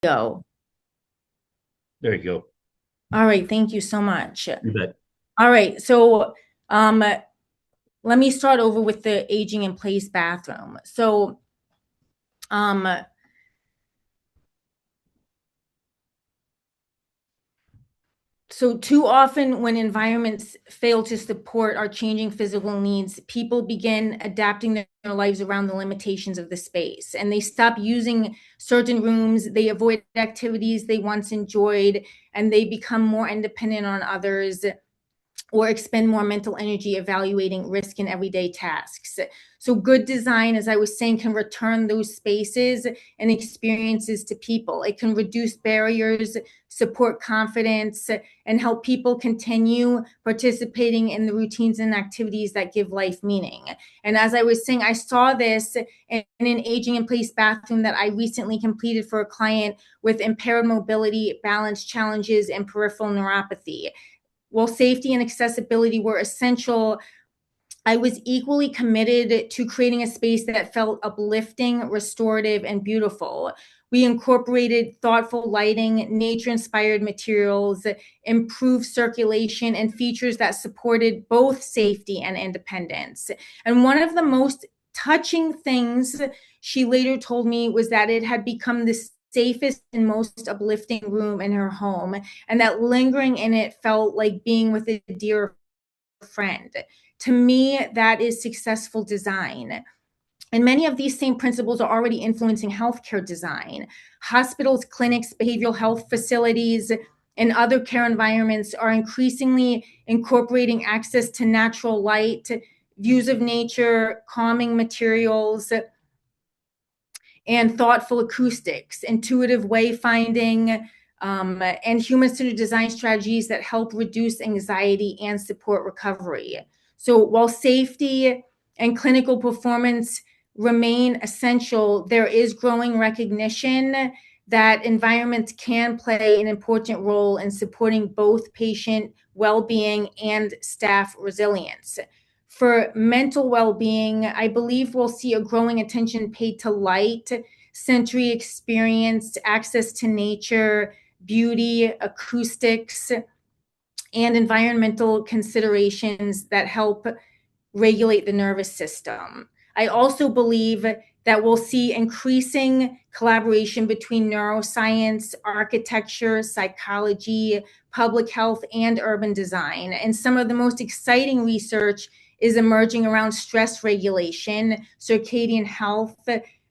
go. There you go. All right, thank you so much. You bet. All right, so um, let me start over with the aging in place bathroom. Um, so too often when environments fail to support our changing physical needs, people begin adapting their lives around the limitations of the space, and they stop using certain rooms, they avoid activities they once enjoyed, and they become more independent on others or expend more mental energy evaluating risk in everyday tasks. So, good design, as I was saying, can return those spaces and experiences to people. It can reduce barriers, support confidence, and help people continue participating in the routines and activities that give life meaning. And as I was saying, I saw this in an aging in place bathroom that I recently completed for a client with impaired mobility, balance challenges, and peripheral neuropathy. While safety and accessibility were essential, I was equally committed to creating a space that felt uplifting, restorative, and beautiful. We incorporated thoughtful lighting, nature inspired materials, improved circulation, and features that supported both safety and independence. And one of the most touching things she later told me was that it had become the safest and most uplifting room in her home, and that lingering in it felt like being with a dear friend. To me, that is successful design. And many of these same principles are already influencing healthcare design. Hospitals, clinics, behavioral health facilities, and other care environments are increasingly incorporating access to natural light, views of nature, calming materials, and thoughtful acoustics, intuitive wayfinding, and human centered design strategies that help reduce anxiety and support recovery. So while safety and clinical performance remain essential, there is growing recognition that environments can play an important role in supporting both patient well being and staff resilience. For mental well being, I believe we'll see a growing attention paid to light, sensory experience, access to nature, beauty, acoustics, and environmental considerations that help regulate the nervous system. I also believe that we'll see increasing collaboration between neuroscience, architecture, psychology, public health, and urban design. And some of the most exciting research is emerging around stress regulation, circadian health,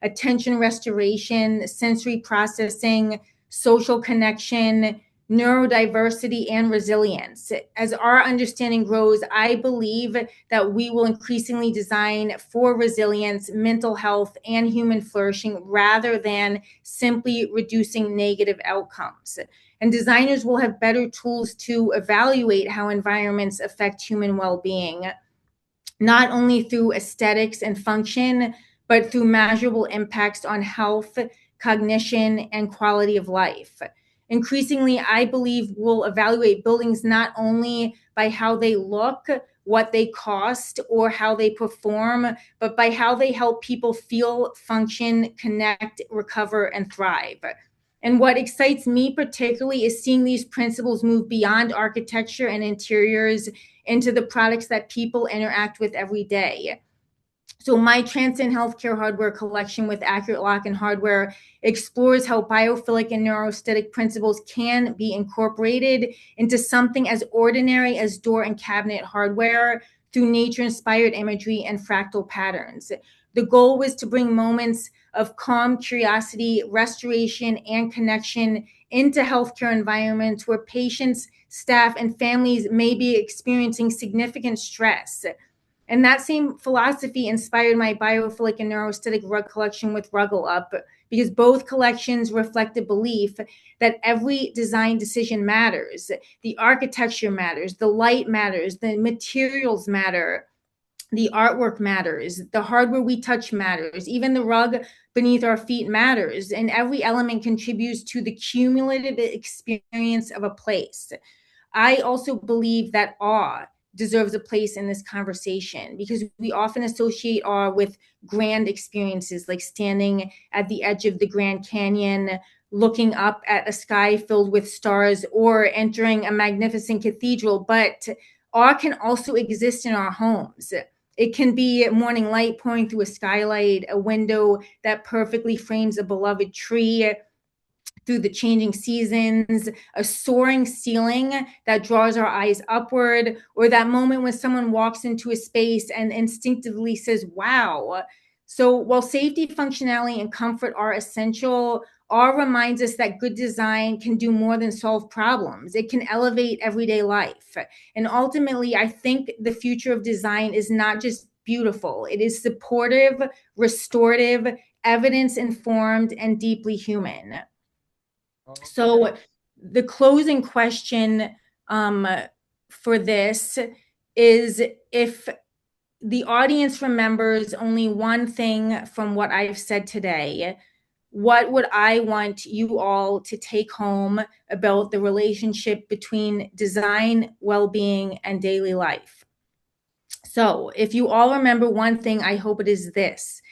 attention restoration, sensory processing, social connection, neurodiversity, and resilience. As our understanding grows, I believe that we will increasingly design for resilience, mental health, and human flourishing rather than simply reducing negative outcomes. And designers will have better tools to evaluate how environments affect human well being, not only through aesthetics and function, but through measurable impacts on health, cognition, and quality of life. Increasingly, I believe we'll evaluate buildings not only by how they look, what they cost, or how they perform, but by how they help people feel, function, connect, recover, and thrive. And what excites me particularly is seeing these principles move beyond architecture and interiors into the products that people interact with every day. So my Transcend Healthcare hardware collection with Accurate Lock and Hardware explores how biophilic and neuroaesthetic principles can be incorporated into something as ordinary as door and cabinet hardware through nature-inspired imagery and fractal patterns. The goal was to bring moments of calm curiosity, restoration, and connection into healthcare environments where patients, staff, and families may be experiencing significant stress. And that same philosophy inspired my biophilic and neuroaesthetic rug collection with Ruggle Up, because both collections reflect a belief that every design decision matters. The architecture matters, the light matters, the materials matter, the artwork matters, the hardware we touch matters, even the rug beneath our feet matters, and every element contributes to the cumulative experience of a place. I also believe that awe deserves a place in this conversation, because we often associate awe with grand experiences like standing at the edge of the Grand Canyon, looking up at a sky filled with stars or entering a magnificent cathedral, but awe can also exist in our homes. It can be morning light pouring through a skylight, a window that perfectly frames a beloved tree, through the changing seasons, a soaring ceiling that draws our eyes upward, or that moment when someone walks into a space and instinctively says, wow. So while safety, functionality, and comfort are essential, awe reminds us that good design can do more than solve problems. It can elevate everyday life. And ultimately, I think the future of design is not just beautiful, it is supportive, restorative, evidence informed, and deeply human. So the closing question for this is, if the audience remembers only one thing from what I've said today, what would I want you all to take home about the relationship between design, well-being, and daily life? So if you all remember one thing, I hope it is this: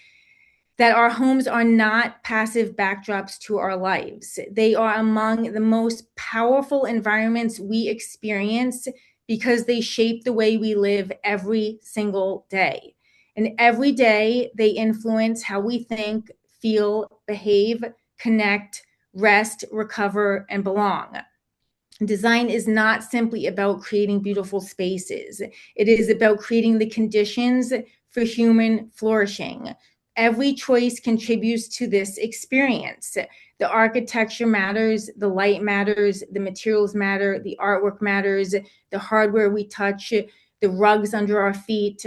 that our homes are not passive backdrops to our lives. They are among the most powerful environments we experience because they shape the way we live every single day. And every day they influence how we think, feel, behave, connect, rest, recover, and belong. Design is not simply about creating beautiful spaces. It is about creating the conditions for human flourishing. Every choice contributes to this experience. The architecture matters, the light matters, the materials matter, the artwork matters, the hardware we touch, the rugs under our feet.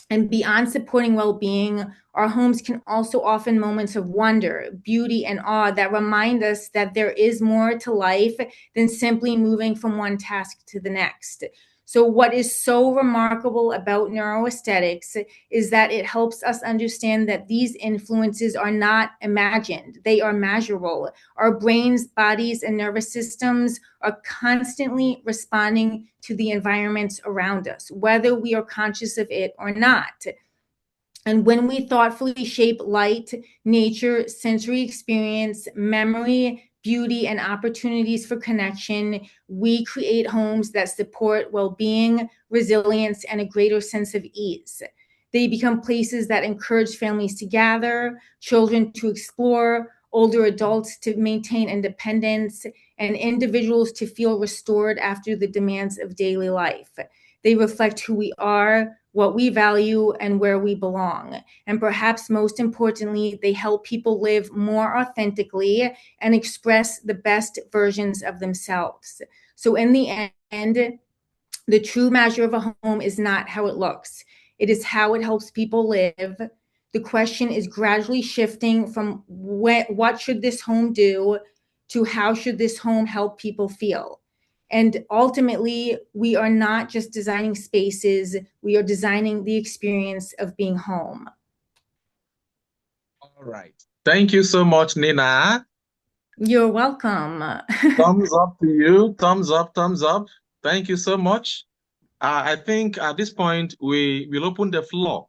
And beyond supporting well-being, our homes can also offer moments of wonder, beauty, and awe that remind us that there is more to life than simply moving from one task to the next. So what is so remarkable about neuroaesthetics is that it helps us understand that these influences are not imagined, they are measurable. Our brains, bodies, and nervous systems are constantly responding to the environments around us, whether we are conscious of it or not. And when we thoughtfully shape light, nature, sensory experience, memory, beauty, and opportunities for connection, we create homes that support well-being, resilience, and a greater sense of ease. They become places that encourage families to gather, children to explore, older adults to maintain independence, and individuals to feel restored after the demands of daily life. They reflect who we are, what we value, and where we belong. And perhaps most importantly, they help people live more authentically and express the best versions of themselves. So in the end, the true measure of a home is not how it looks. It is how it helps people live. The question is gradually shifting from what should this home do to how should this home help people feel. And ultimately, we are not just designing spaces, we are designing the experience of being home. All right. Thank you so much, Nina. You're welcome. Thumbs up to you. Thumbs up, thumbs up. Thank you so much. I think at this point, we will open the floor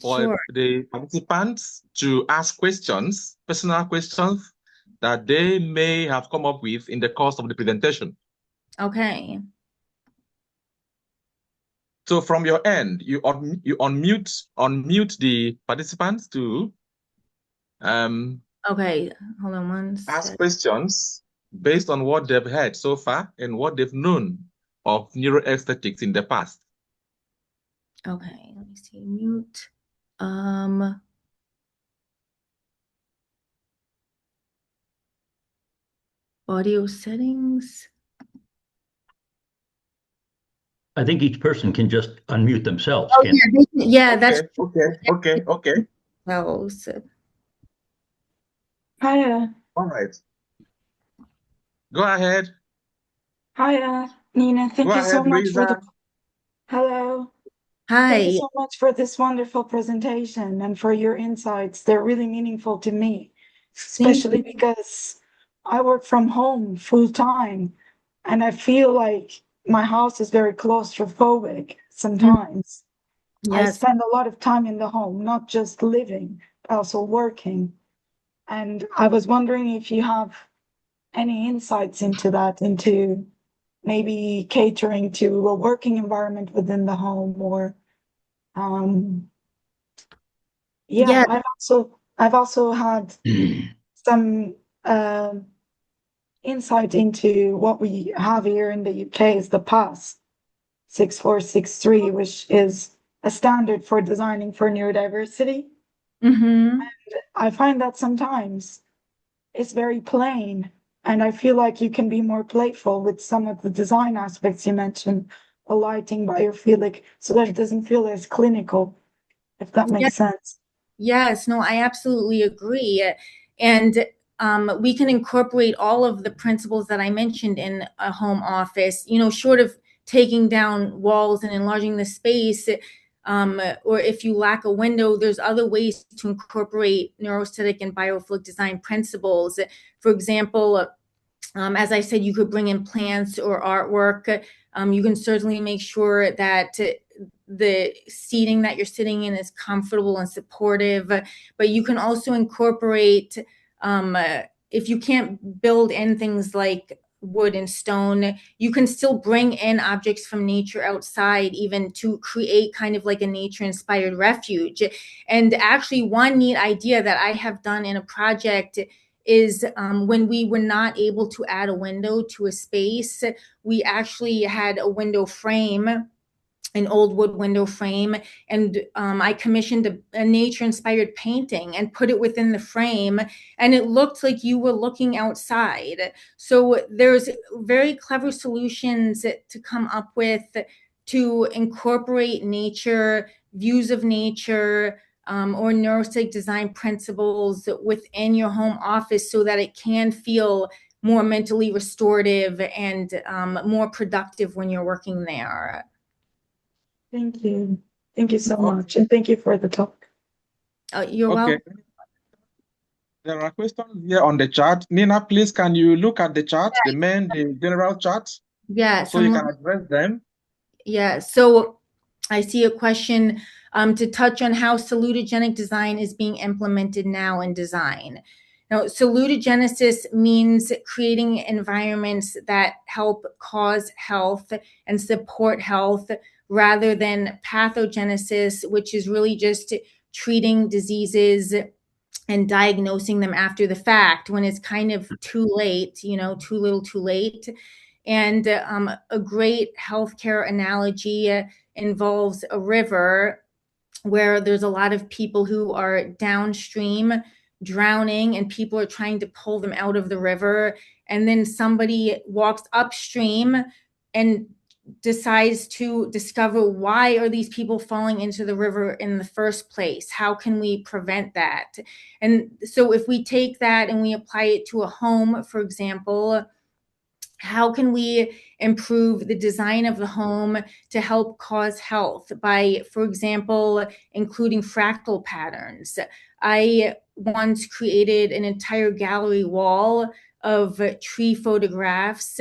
for Sure. the participants to ask questions, personal questions that they may have come up with in the course of the presentation. Okay. So from your end, you unmute the participants to Okay. Hold on one ask sec. questions based on what they've heard so far and what they've known of neuroaesthetics in the past. Okay, let me see. Mute. Audio settings. I think each person can just unmute themselves. Oh, yeah, that's Okay. well. So. Hiya. All right. Go ahead. Hiya, Nina. Thank Go you so ahead, much for the. Louisa. Hello. Thank you Hi. so much for this wonderful presentation and for your insights. They're really meaningful to me, Thank especially you. because I work from home full time and I feel like my house is very claustrophobic sometimes. I Yes. spend a lot of time in the home, not just living, but also working. And I was wondering if you have any insights into that, into maybe catering to a working environment within the home, or yeah, Yeah. I've also had some insight into what we have here in the UK is the PASS 6463, which is a standard for designing for neurodiversity. Mm-hmm. I find that sometimes it's very plain, and I feel like you can be more playful with some of the design aspects you mentioned, the lighting, biophilic, so that it doesn't feel as clinical, if that Yeah. makes sense. Yes, no, I absolutely agree. And we can incorporate all of the principles that I mentioned in a home office, short of taking down walls and enlarging the space. Or if you lack a window, there's other ways to incorporate neuroaesthetic and biophilic design principles. For example, as I said, you could bring in plants or artwork. You can certainly make sure that the seating that you're sitting in is comfortable and supportive, but you can also incorporate, if you can't build in things like wood and stone, you can still bring in objects from nature outside, even to create kind of like a nature inspired refuge. And actually, one neat idea that I have done in a project is when we were not able to add a window to a space, we actually had a window frame, an old wood window frame, and I commissioned a nature-inspired painting and put it within the frame, and it looked like you were looking outside. So there's very clever solutions to come up with to incorporate nature, views of nature, or neuroaesthetic design principles within your home office so that it can feel more mentally restorative and more productive when you're working there. Thank you. Thank you so Oh, much. And thank you for the talk. You're okay. welcome. There are questions here on the chat. Nina, please, can you look at the chart, the general chart, Yeah, so you can address them? Yeah, so I see a question to touch on how salutogenic design is being implemented now in design. Now, salutogenesis means creating environments that help cause health and support health rather than pathogenesis, which is really just treating diseases and diagnosing them after the fact when it's kind of too late, too little too late. And a great healthcare analogy involves a river where there's a lot of people who are downstream drowning and people are trying to pull them out of the river. And then somebody walks upstream and decides to discover, why are these people falling into the river in the first place? How can we prevent that? And so if we take that and we apply it to a home, for example, how can we improve the design of the home to help cause health by, for example, including fractal patterns? I once created an entire gallery wall of tree photographs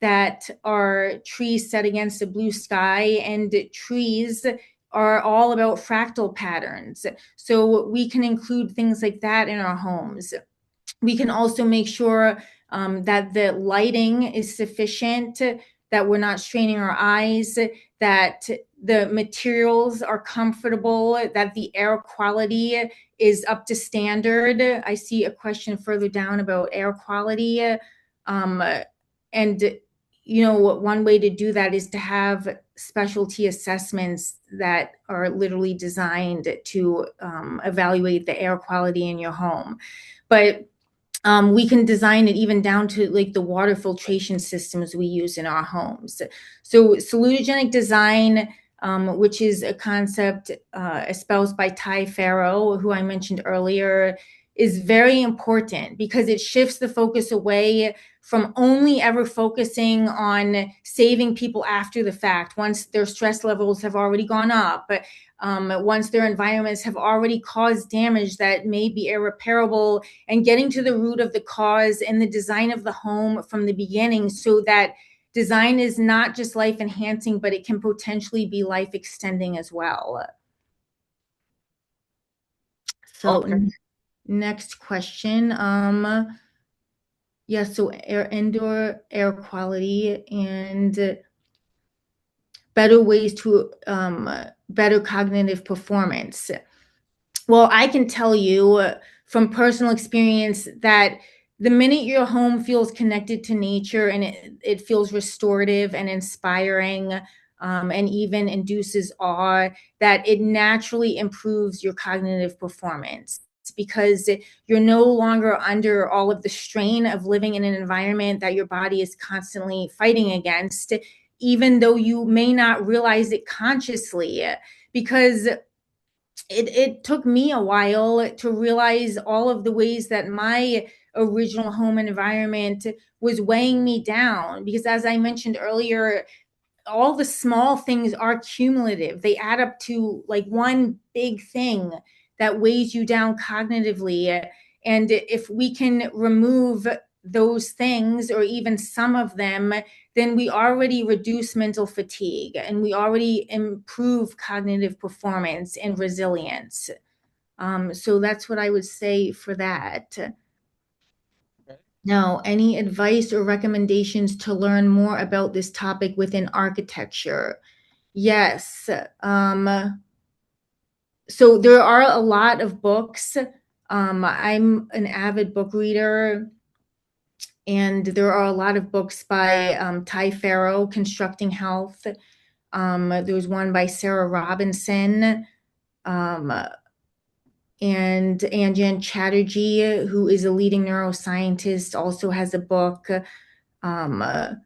that are trees set against a blue sky, and trees are all about fractal patterns. So we can include things like that in our homes. We can also make sure that the lighting is sufficient, that we're not straining our eyes, that the materials are comfortable, that the air quality is up to standard. I see a question further down about air quality. And one way to do that is to have specialty assessments that are literally designed to evaluate the air quality in your home. But we can design it even down to like the water filtration systems we use in our homes. So salutogenic design, which is a concept espoused by Ty Farrow, who I mentioned earlier, is very important because it shifts the focus away from only ever focusing on saving people after the fact, once their stress levels have already gone up, once their environments have already caused damage that may be irreparable, and getting to the root of the cause and the design of the home from the beginning, so that design is not just life enhancing, but it can potentially be life extending as well. So Okay. Next question. Yeah, so indoor air quality and better ways to better cognitive performance. Well, I can tell you from personal experience that the minute your home feels connected to nature and it feels restorative and inspiring, and even induces awe, that it naturally improves your cognitive performance. It's because you're no longer under all of the strain of living in an environment that your body is constantly fighting against, even though you may not realize it consciously. Because it took me a while to realize all of the ways that my original home environment was weighing me down. Because as I mentioned earlier, all the small things are cumulative. They add up to like one big thing that weighs you down cognitively. And if we can remove those things or even some of them, then we already reduce mental fatigue and we already improve cognitive performance and resilience. So that's what I would say for that. Now, any advice or recommendations to learn more about this topic within architecture? Yes. So there are a lot of books. I'm an avid book reader, and there are a lot of books by Ty Farrow, Constructing Health. There was one by Sarah Robinson, and Anjan Chatterjee, who is a leading neuroscientist, also has a book. And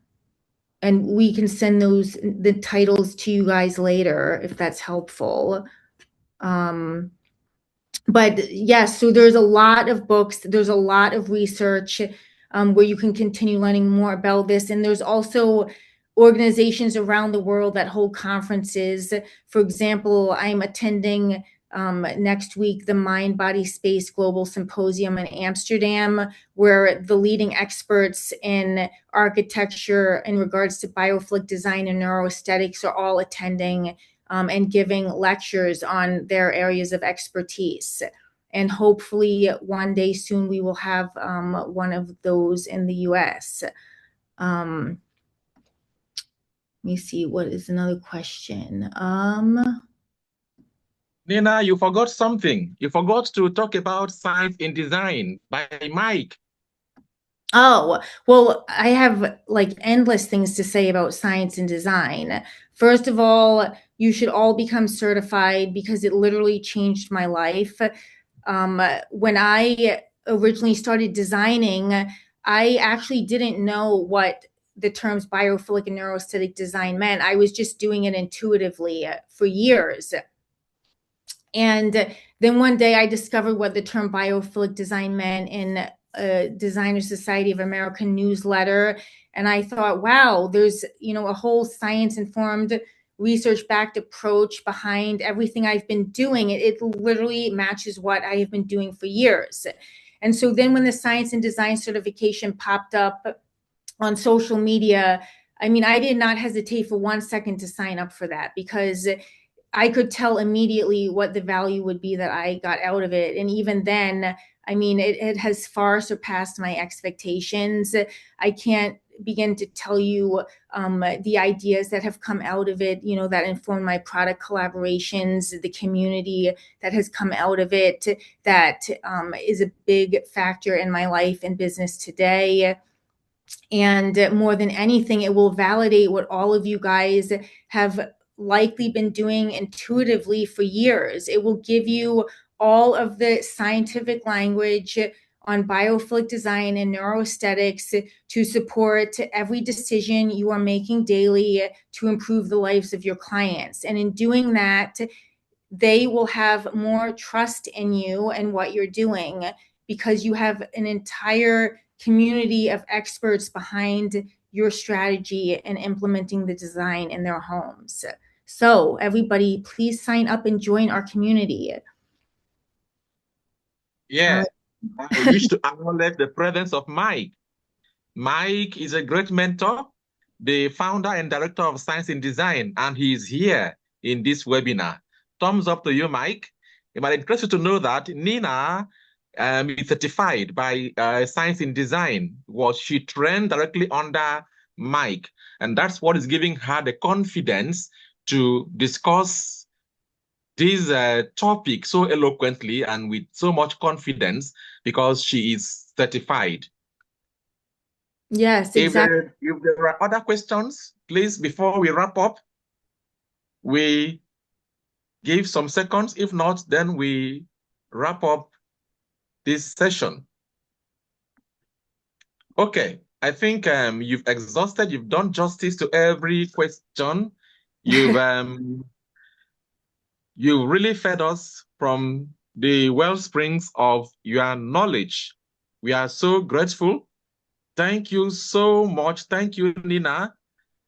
we can send the titles to you guys later if that's helpful. But yes, so there's a lot of books, there's a lot of research where you can continue learning more about this. And there's also organizations around the world that hold conferences. For example, I'm attending next week the Mind, Body, Space Global Symposium in Amsterdam, where the leading experts in architecture in regards to biophilic design and neuroaesthetics are all attending and giving lectures on their areas of expertise. And hopefully one day soon we will have one of those in the US. Let me see, what is another question? Nina, you forgot something. You forgot to talk about Science in Design by Mike. Oh, well, I have like endless things to say about science and design. First of all, you should all become certified because it literally changed my life. When I originally started designing, I actually didn't know what the terms biophilic and neuroaesthetic design meant. I was just doing it intuitively for years. And then one day I discovered what the term biophilic design meant in a Designer Society of America newsletter. And I thought, wow, there's, a whole science-informed, research-backed approach behind everything I've been doing. It literally matches what I have been doing for years. And so then when the science and design certification popped up on social media, I mean, I did not hesitate for 1 second to sign up for that because I could tell immediately what the value would be that I got out of it. And even then, I mean, it has far surpassed my expectations. I can't begin to tell you the ideas that have come out of it, that inform my product collaborations, the community that has come out of it, that is a big factor in my life and business today. And more than anything, it will validate what all of you guys have likely been doing intuitively for years. It will give you all of the scientific language on biophilic design and neuroaesthetics to support every decision you are making daily to improve the lives of your clients. And in doing that, they will have more trust in you and what you're doing because you have an entire community of experts behind your strategy and implementing the design in their homes. So everybody, please sign up and join our community. Yeah, I wish to acknowledge the presence of Mike. Mike is a great mentor, the founder and director of Science in Design, and he is here in this webinar. Thumbs up to you, Mike. It might interest you to know that Nina is certified by Science in Design. She trained directly under Mike, and that's what is giving her the confidence to discuss this topic so eloquently and with so much confidence because she is certified. Yes, exactly. If there are other questions, please, before we wrap up, we give some seconds. If not, then we wrap up this session. Okay, I think you've exhausted, you've done justice to every question. You've you really fed us from the well springs of your knowledge. We are so grateful. Thank you so much. Thank you, Nina.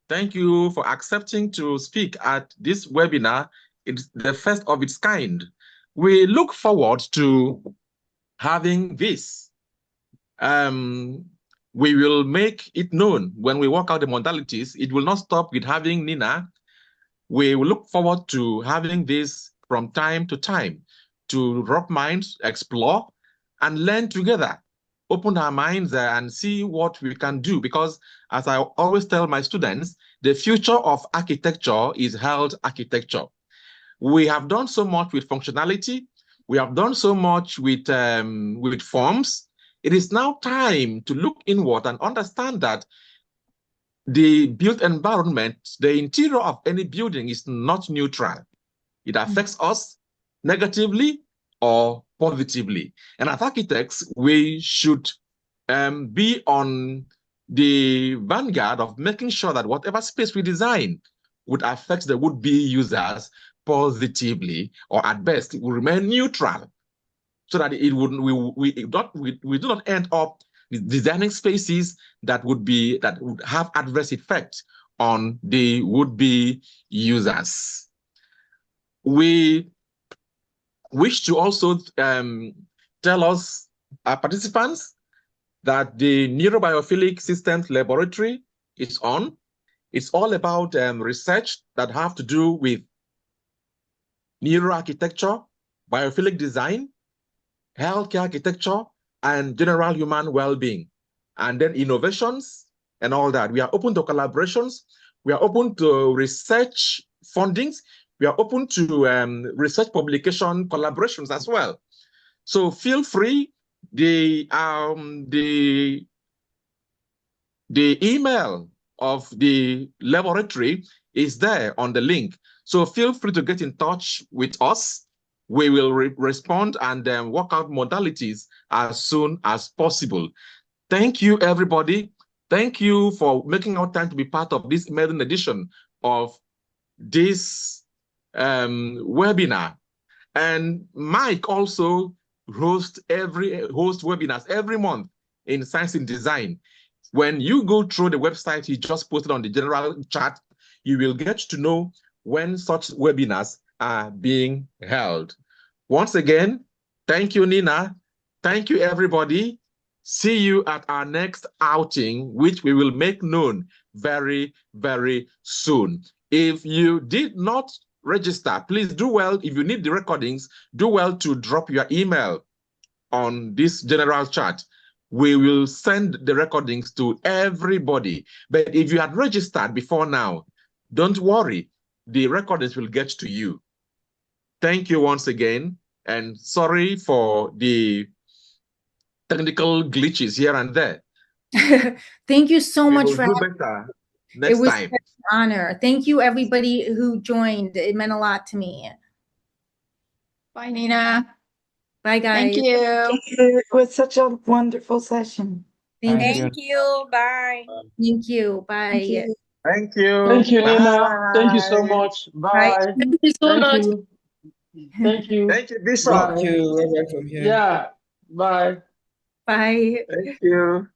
Thank you for accepting to speak at this webinar. It's the first of its kind. We look forward to having this. We will make it known when we work out the modalities. It will not stop with having Nina. We will look forward to having this from time to time to rub minds, explore, and learn together. Open our minds and see what we can do. Because as I always tell my students, the future of architecture is health architecture. We have done so much with functionality. We have done so much with forms. It is now time to look inward and understand that the built environment, the interior of any building is not neutral. It affects us negatively or positively. And as architects, we should be on the vanguard of making sure that whatever space we design would affect the would-be users positively, or at best, it will remain neutral, so that it would we do not end up designing spaces that would have adverse effect on the would-be users. We wish to also tell our participants that the Neurobiophilic Systems Laboratory is on. It's all about research that have to do with neuroarchitecture, biophilic design, healthcare architecture, and general human well-being, and then innovations and all that. We are open to collaborations. We are open to research fundings. We are open to research publication collaborations as well. So feel free. The email of the laboratory is there on the link. So feel free to get in touch with us. We will respond and work out modalities as soon as possible. Thank you, everybody. Thank you for making our time to be part of this maiden edition of this webinar. And Mike also hosts webinars every month in Science in Design. When you go through the website he just posted on the general chat, you will get to know when such webinars are being held. Once again, thank you, Nina. Thank you, everybody. See you at our next outing, which we will make known very, very soon. If you did not register, please do well. If you need the recordings, do well to drop your email on this general chat. We will send the recordings to everybody. But if you had registered before now, don't worry. The recordings will get to you. Thank you once again. And sorry for the technical glitches here and there. Thank you so much for having better next time. It was an honor. Thank you, everybody who joined. It meant a lot to me. Bye, Nina. Bye, guys. Thank you. It was such a wonderful session. Thank you. Bye. Thank you. Bye. Thank you. Thank you. Thank you, Bye. Nina. Thank you so much. Bye. Thank you so much. You. Thank you. Thank you, Bishop. Bye. Thank you. From here. Yeah. Bye. Bye. Thank you.